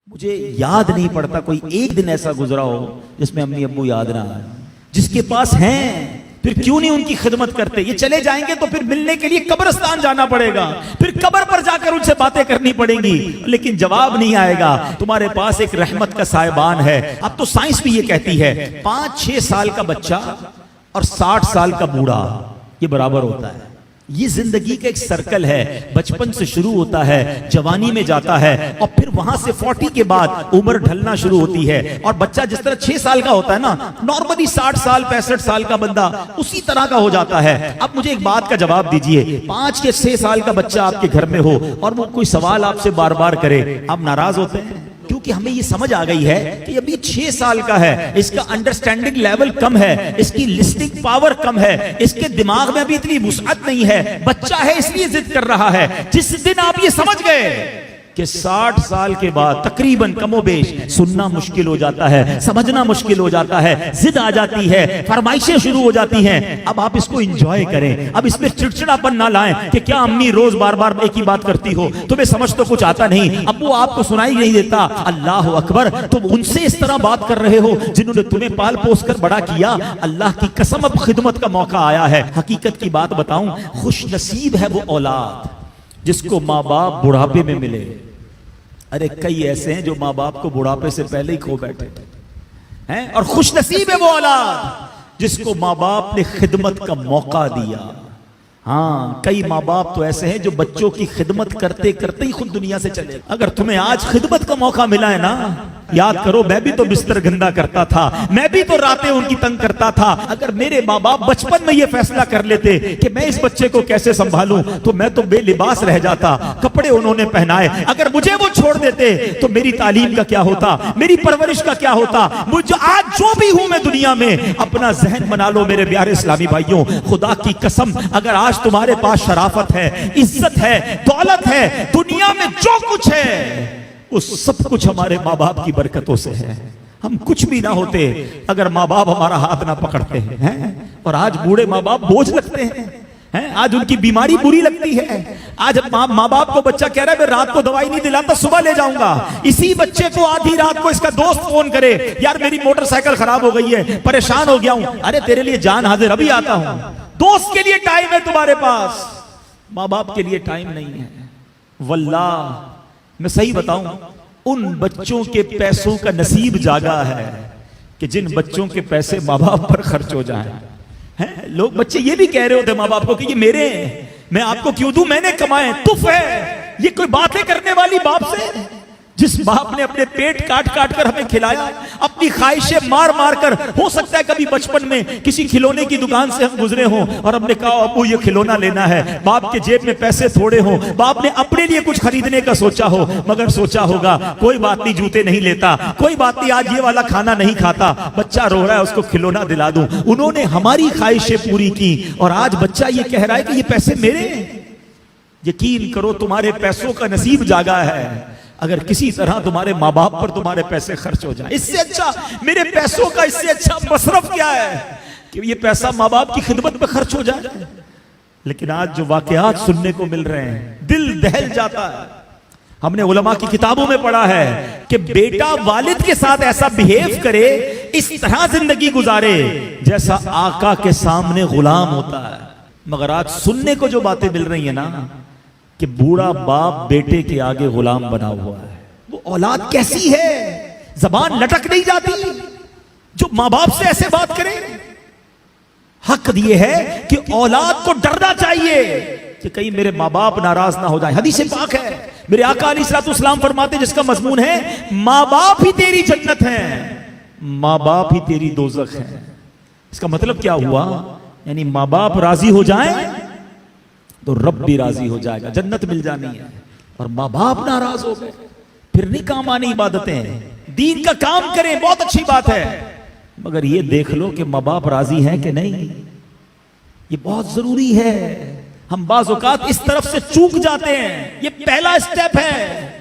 مجھے یاد نہیں پڑتا کوئی ایک دن ایسا گزرا ہو جس میں امی ابو یاد نہ آئے. جس کے پاس ہیں پھر کیوں نہیں ان کی خدمت کرتے؟ یہ چلے جائیں گے تو پھر ملنے کے لیے قبرستان جانا پڑے گا, پھر قبر پر جا کر ان سے باتیں کرنی پڑیں گی, لیکن جواب نہیں آئے گا. تمہارے پاس ایک رحمت کا صاحبان ہے. اب تو سائنس بھی یہ کہتی ہے 5-6 سال کا بچہ اور 60 سال کا بوڑھا یہ برابر ہوتا ہے. یہ زندگی کا ایک سرکل ہے, بچپن سے شروع ہوتا ہے, جوانی میں جاتا ہے, اور پھر وہاں سے 40 کے بعد عمر ڈھلنا شروع ہوتی ہے. اور بچہ جس طرح 6 سال کا ہوتا ہے نا, نارملی 60 سال 65 سال کا بندہ اسی طرح کا ہو جاتا ہے. اب مجھے ایک بات کا جواب دیجئے, 5 یا 6 سال کا بچہ آپ کے گھر میں ہو اور وہ کوئی سوال آپ سے بار بار کرے, آپ ناراض ہوتے ہیں؟ کیونکہ ہمیں یہ سمجھ آ گئی ہے کہ ابھی 6 سال کا ہے, اس کا انڈرسٹینڈنگ لیول کم ہے, اس کی لسننگ پاور کم ہے, اس کے دماغ میں ابھی اتنی وسعت نہیں ہے, بچہ ہے اس لیے ضد کر رہا ہے. جس دن آپ یہ سمجھ گئے کہ 60 سال کے بعد تقریباً کم و بیش سننا مشکل ہو جاتا ہے, سمجھنا مشکل ہو جاتا ہے, ضد آ جاتی ہے, فرمائشیں شروع ہو جاتی ہیں, اب آپ اس کو انجوائے کریں. اب اس میں چڑچڑاپن نہ لائیں کہ کیا امی روز بار بار ایک ہی بات کرتی ہو, تمہیں سمجھ تو کچھ آتا نہیں, ابو آپ کو سنائی نہیں دیتا. اللہ اکبر, تم ان سے اس طرح بات کر رہے ہو جنہوں نے تمہیں پال پوس کر بڑا کیا. اللہ کی قسم اب خدمت کا موقع آیا ہے. حقیقت کی بات بتاؤں, خوش نصیب ہے وہ اولاد جس کو ماں باپ بڑھاپے میں ملے. ارے کئی ایسے ہیں جو ماں باپ کو بڑھاپے سے پہلے ہی کھو بیٹھے ہیں, اور خوش نصیب ہے وہ اولاد جس کو ماں باپ نے خدمت کا موقع دیا. ہاں, کئی ماں باپ تو ایسے ہیں جو بچوں کی خدمت کرتے کرتے ہی خود دنیا سے چلے. اگر تمہیں آج خدمت کا موقع ملا ہے نا, یاد کرو میں بھی تو بستر گندا کرتا تھا, میں بھی تو راتیں ان کی تنگ کرتا تھا. اگر میرے ماں باپ بچپن میں یہ فیصلہ کر لیتے کہ میں اس بچے کو کیسے سنبھالوں تو میں تو بے لباس رہ جاتا. کپڑے انہوں نے پہنائے, اگر مجھے وہ چھوڑ دیتے تو میری تعلیم کا کیا ہوتا, میری پرورش کا کیا ہوتا. مجھے آج جو بھی ہوں میں دنیا میں, اپنا ذہن بنا لو میرے پیارے اسلامی بھائیوں, خدا کی قسم اگر آج تمہارے پاس شرافت ہے, عزت ہے, دولت ہے, دنیا میں جو کچھ ہے وہ سب کچھ ہمارے ماں باپ کی برکتوں سے ہے. ہم کچھ بھی نہ ہوتے اگر ماں باپ ہمارا ہاتھ نہ پکڑتے ہیں. اور آج بوڑھے ماں باپ بوجھ لگتے ہیں, آج ان کی بیماری بری لگتی ہے. آج ماں باپ کو بچہ کہہ رہا ہے میں رات کو دوائی نہیں دلاتا, صبح لے جاؤں گا. اسی بچے کو آدھی رات کو اس کا دوست فون کرے, یار میری موٹر سائیکل خراب ہو گئی ہے, پریشان ہو گیا ہوں. ارے تیرے لیے جان حاضر, ابھی آتا ہوں. دوست کے لیے ٹائم ہے تمہارے پاس, ماں باپ کے لیے ٹائم نہیں ہے. واللہ میں صحیح بتاؤں, ان بچوں کے پیسوں کا نصیب جاگا ہے کہ جن بچوں کے پیسے ماں باپ پر خرچ ہو جائیں. لوگ بچے یہ بھی کہہ رہے ہوتے ماں باپ کو کہ یہ میرے ہیں, میں آپ کو کیوں دوں, میں نے کمائے, تف ہے. یہ کوئی باتیں کرنے والی باپ سے, جس باپ نے اپنے پیٹ کاٹ کاٹ کر ہمیں کھلایا, اپنی خواہشیں مار مار کر. ہو سکتا ہے کبھی بچپن میں کسی کھلونے کی دکان سے ہم گزرے ہوں اور ہم نے کہا ابو یہ کھلونا لینا ہے, باپ کے جیب میں پیسے تھوڑے ہوں, باپ نے اپنے لیے کچھ خریدنے کا سوچا ہو, مگر سوچا ہوگا کوئی بات نہیں جوتے نہیں لیتا, کوئی بات نہیں آج یہ والا کھانا نہیں کھاتا, بچہ رو رہا ہے اس کو کھلونا دلا دوں. انہوں نے ہماری خواہشیں پوری کی, اور آج بچہ یہ کہہ رہا ہے کہ یہ پیسے میرے ہیں. یقین کرو تمہارے پیسوں کا نصیب جاگا ہے اگر کسی طرح تمہارے ماں باپ پر تمہارے پیسے خرچ ہو جائیں. اس سے اچھا میرے پیسوں کا اس سے اچھا مصرف کیا ہے کہ یہ پیسہ ماں باپ کی خدمت میں خرچ ہو جائے. لیکن آج جو واقعات سننے کو مل رہے ہیں دل دہل جاتا ہے. ہم نے علماء کی کتابوں میں پڑھا ہے کہ بیٹا والد کے ساتھ ایسا بہیو کرے, اس طرح زندگی گزارے جیسا آقا کے سامنے غلام ہوتا ہے. مگر آج سننے کو جو باتیں مل رہی ہیں نا کہ بوڑھا باپ بیٹے کے آگے غلام بنا ہوا ہے. وہ اولاد کیسی ہے, زبان لٹک نہیں جاتی جو ماں باپ سے ایسے بات کرے. حق یہ ہے کہ اولاد کو ڈرنا چاہیے کہ کہیں میرے ماں باپ ناراض نہ ہو جائیں. حدیث پاک ہے, میرے آقا علیہ الصلوۃ والسلام فرماتے جس کا مضمون ہے ماں باپ ہی تیری جنت ہیں, ماں باپ ہی تیری دوزخ ہیں. اس کا مطلب کیا ہوا, یعنی ماں باپ راضی ہو جائیں تو رب بھی راضی ہو جائے گا, جنت مل جانی ہے. اور ماں باپ ناراض ہو گئے پھر نہیں کام آنی عبادتیں, دین کا کام کریں بہت اچھی بات ہے, مگر یہ دیکھ لو کہ ماں باپ راضی ہیں کہ نہیں. یہ بہت ضروری ہے. ہم بعض اوقات اس طرف سے چوک جاتے ہیں, یہ پہلا اسٹیپ ہے.